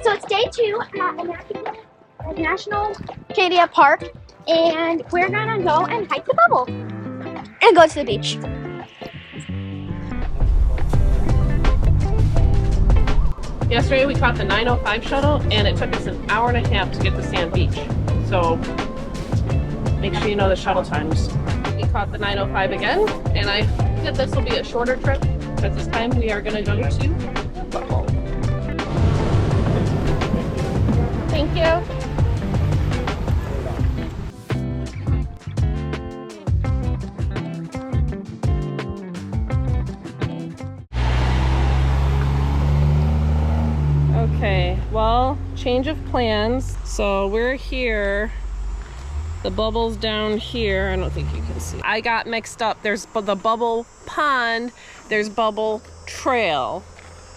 So it's day 2 at National Acadia Park, and we're gonna go and hike the bubble and go to the beach. Yesterday we caught the 9:05 shuttle, and it took us an hour and a half to get to Sand Beach. So make sure you know the shuttle times. We caught the 9:05 again, and I think that this will be a shorter trip because this time we are going to go to the bubble. Thank you. Okay, well, change of plans. So we're here. The bubble's down here. I don't think you can see. I got mixed up. There's the bubble pond. There's bubble trail.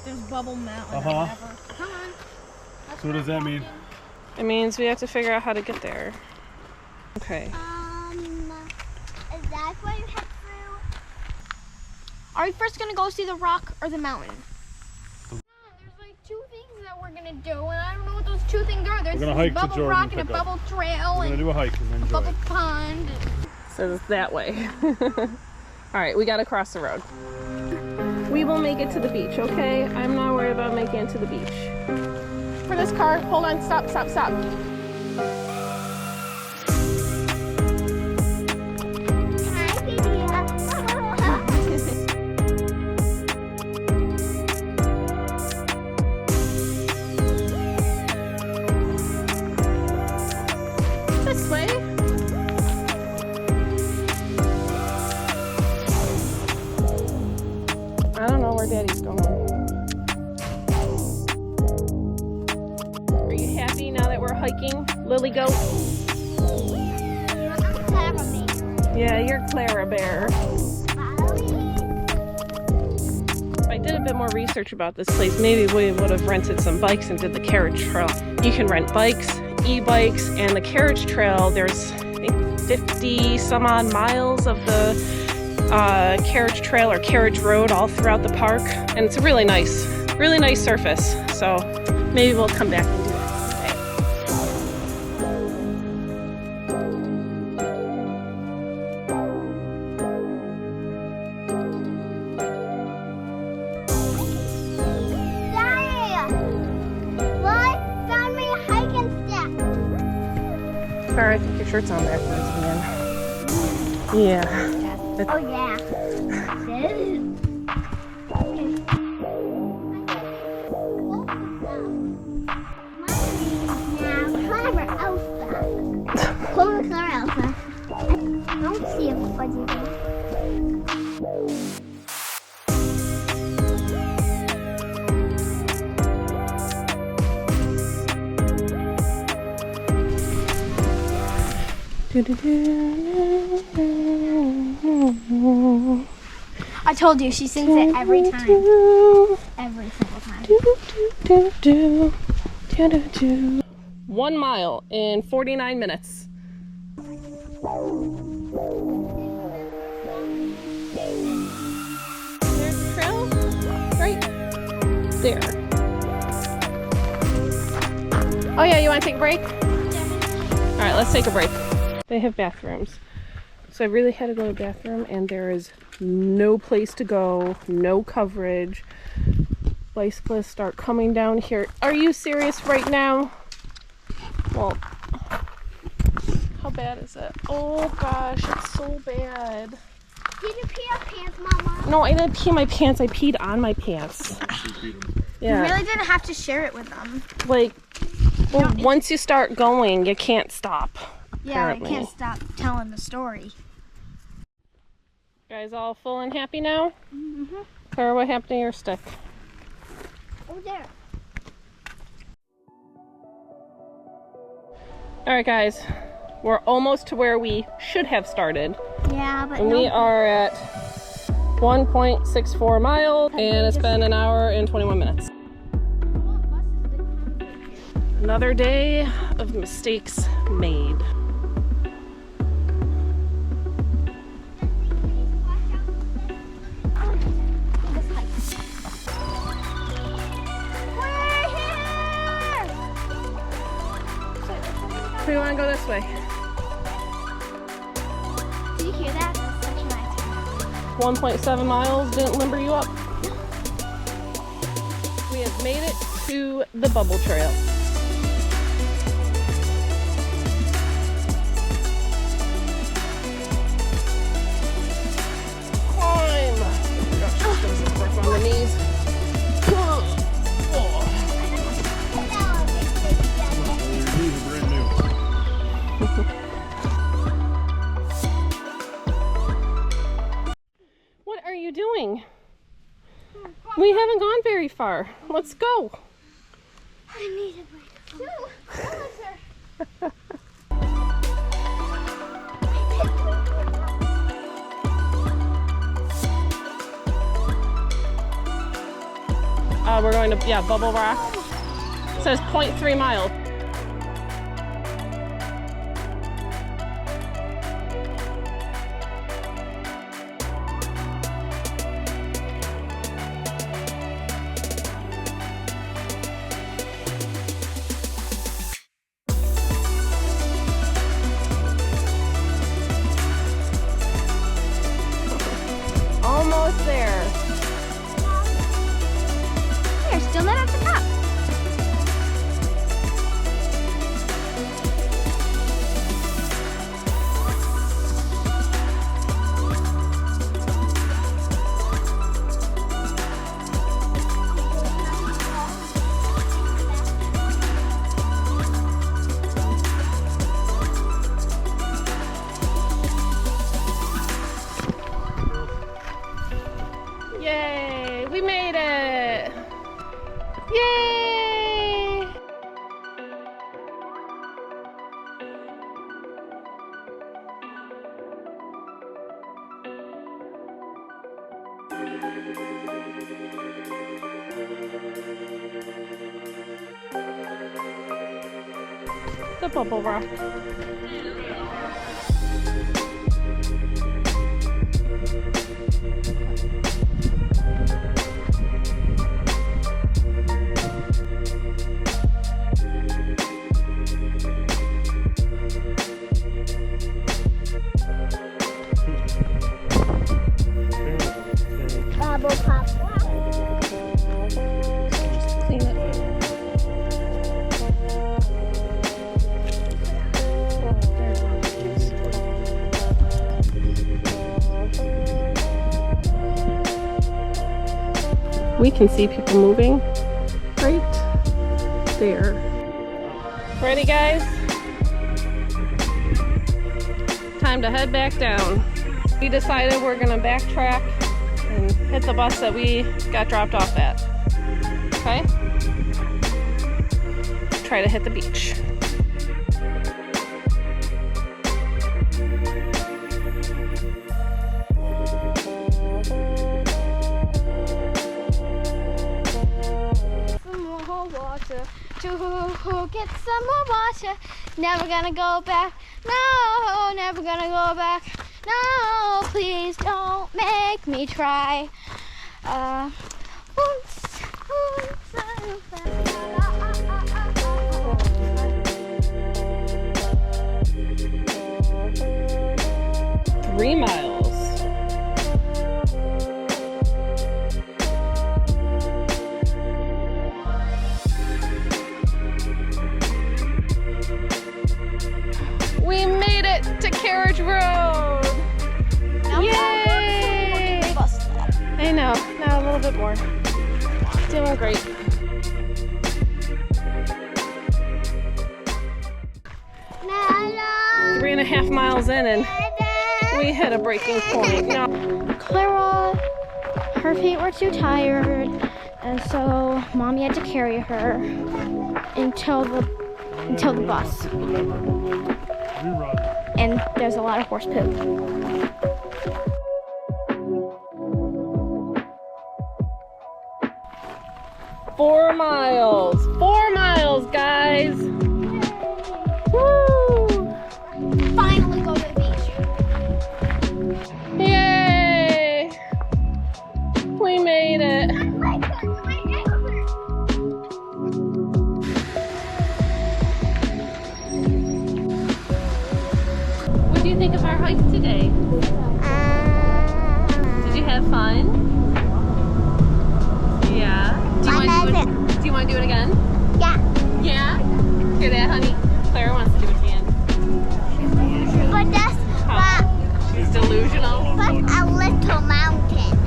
There's Bubble Mountain. Come on. So what does that mean? It means we have to figure out how to get there. Okay. Is that what you head through? Are we first gonna go see the rock or the mountain? There's like 2 things that we're gonna do, and I don't know what those 2 things are. There's We're gonna hike a bubble to Jordan rock and a bubble trail We're gonna do a hike and then a enjoy bubble it. pond. So it's that way. All right, we gotta cross the road. We will make it to the beach, okay? I'm not worried about making it to the beach. For this car, hold on, stop, stop, stop. This way. I don't know where Daddy's going. Are you happy now that we're hiking, Lily Goat? Yeah, you're Clara Bear. If I did a bit more research about this place, maybe we would have rented some bikes and did the carriage trail. You can rent bikes, e-bikes, and the carriage trail, there's I think 50 some odd miles of the carriage trail or carriage road all throughout the park, and it's a really nice surface. So maybe we'll come back and do that someday. Alright, I think your shirt's on backwards again. Yeah. Oh yeah. Clever Elsa. Clever Elsa. I don't see a fuzzy thing. I told you, she sings it every time. Every single time. 1 mile in 49 minutes. There's the trail, right there. Oh yeah, you want to take a break? All right, let's take a break. They have bathrooms. So I really had to go to the bathroom, and there is no place to go, no coverage. Bicyclists start coming down here. Are you serious right now? Well, how bad is it? Oh gosh, it's so bad. Did you pee your pants, Mama? No, I didn't pee my pants. I peed on my pants. Yeah. You really didn't have to share it with them. Like, well, once you start going, you can't stop. Yeah, Apparently. I can't stop telling the story. You guys all full and happy now? Mm-hmm. Clara, what happened to your stick? Oh, there. Alright guys, we're almost to where we should have started. Yeah, but And we are at 1.64 miles, and it's been an hour and 21 minutes. Another day of mistakes made. We're here! We want to go this way. Do you hear that? That's such a nice sound. 1.7 miles didn't limber you up. We have made it to the bubble trail. Climb! Gosh, this is rough on the knees. Your knees are brand new. What are you doing? We haven't gone very far. Let's go. I need a break. We're going to, Bubble Rock. It says 0.3 miles. Almost there. We're still not at the top. Yay! We made it! Yay! The Bubble Rock. Bubble pop. Clean it. We can see people moving right there. Ready, guys? Time to head back down. We decided we're gonna backtrack and hit the bus that we got dropped off at. Okay? Try to hit the beach. Some more water to get some more water. Never gonna go back. No, never gonna go back. No, please don't make me try. Oops, oops, 3 miles. We made it to Carriage Road. Yay! I know. Now a little bit more. Doing great. Nala. 3.5 miles in and we hit a breaking point. No. Clara, her feet were too tired, and so Mommy had to carry her until the bus. And there's a lot of horse poop. 4 miles. 4 miles, guys. Woo! Finally go to the beach. Yay! We made it. you think of our hike today? Did you have fun? Yeah. Do you want to do it again? Yeah. Yeah? Hear that, honey? Clara wants to do it again. But that's She's delusional. but a little mountain.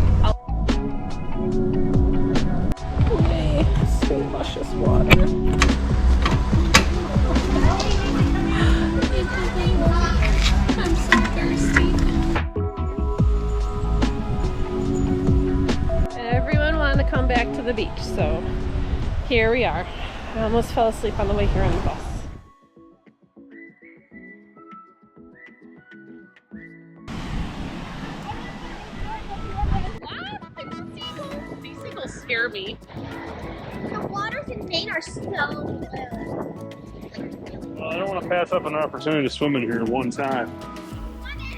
Okay. So luscious water. I'm so thirsty. Everyone wanted to come back to the beach, so here we are. I almost fell asleep on the way here on the bus. These seagulls scare me. The waters in Maine are so blue. Well, I don't want to pass up an opportunity to swim in here one time.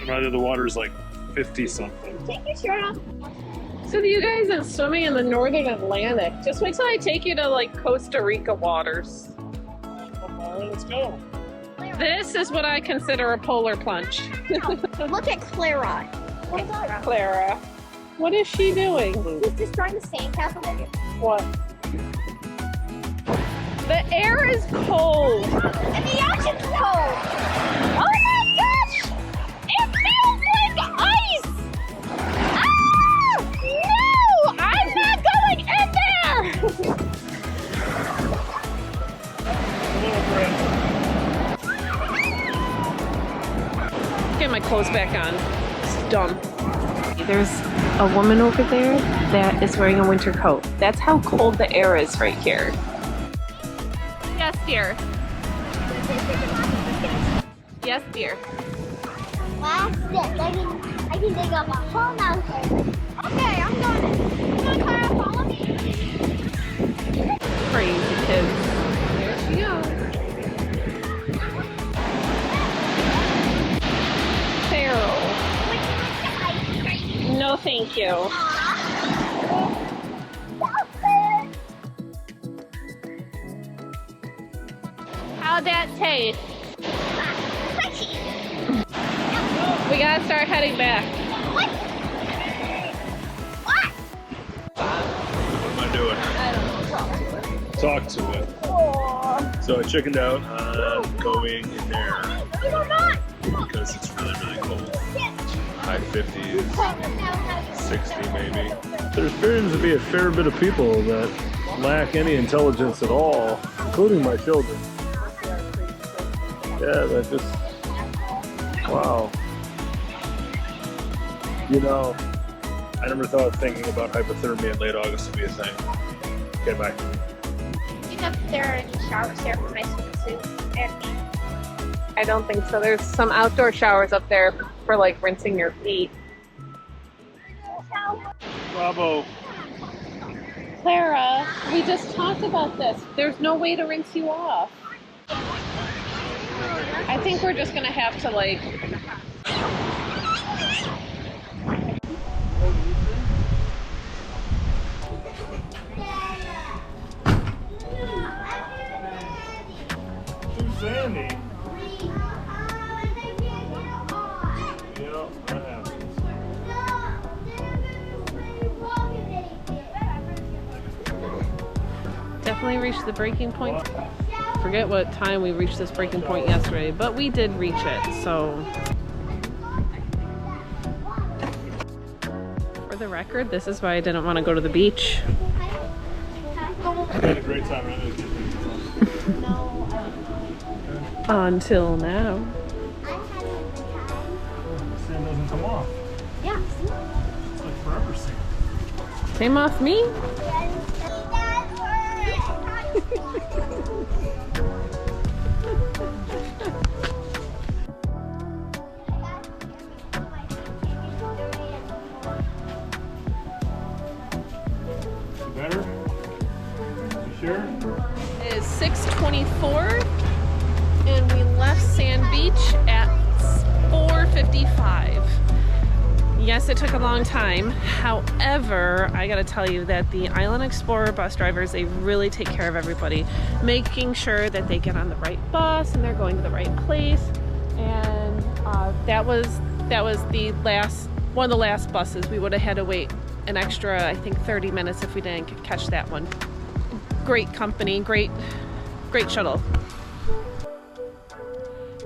Rather, the water's like 50 something. Take your shirt off. So you guys are swimming in the northern Atlantic. Just wait till I take you to like Costa Rica waters. Let's go. This is what I consider a polar plunge. Look at Clara. Clara. What is she doing? He's destroying the sandcastle. What? The air is cold. And the ocean's cold. Oh my gosh! It feels like ice! Ah! No! I'm not going in there! Get my clothes back on. It's dumb. There's a woman over there that is wearing a winter coat. That's how cold the air is right here. Yes, dear. Yes, dear. Last step. I can dig up a whole mountain. Okay, I'm going. Come on, Clara, follow me. Crazy kids. There she goes. Feral. No, thank you. How'd that taste? We gotta start heading back. What? What am I doing? Talk to it. So I chickened out on going in there because it's really, really cold. High 50s, 60 maybe. There appears to be a fair bit of people that lack any intelligence at all, including my children. Yeah, that just, wow. You know, I never thought of thinking about hypothermia in late August to be a thing. Okay, bye. Do you know if there are any showers here for my swimsuit and me? I don't think so. There's some outdoor showers up there for like rinsing your feet. Bravo. Clara, we just talked about this. There's no way to rinse you off. I think we're just gonna have to like... Too sandy. Yeah, that happens. Definitely reached the breaking point. Forget what time we reached this breaking point yesterday, but we did reach it, so. For the record, this is why I didn't want to go to the beach. I had a great time. Right? Until now. Sand doesn't come off. Yeah. It's like forever sand. Came off me? Better? You sure? It is 6:24 and we left Sand Beach at 4:55. Yes, it took a long time. However, I gotta tell you that the Island Explorer bus drivers, they really take care of everybody, making sure that they get on the right bus and they're going to the right place. And That was the one of the last buses. We would have had to wait an extra, I think, 30 minutes if we didn't catch that one. Great company, great shuttle.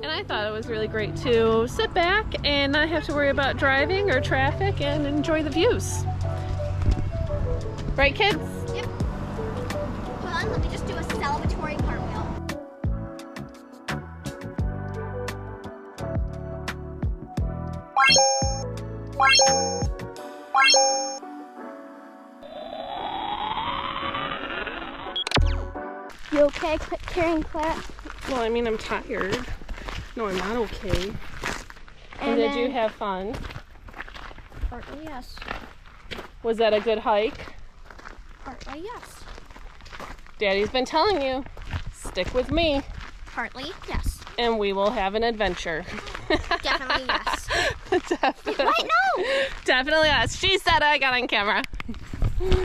And I thought it was really great to sit back and not have to worry about driving or traffic and enjoy the views. Right, kids? Yep. Hold on, let me just do a celebratory cartwheel. You okay carrying Claire? Well, I mean, I'm tired. No, I'm not okay. And did you have fun? Partly yes. Was that a good hike? Partly yes. Daddy's been telling you, stick with me Partly yes. and we will have an adventure. Definitely yes. Definitely. Wait, no! Definitely yes. She said I got on camera.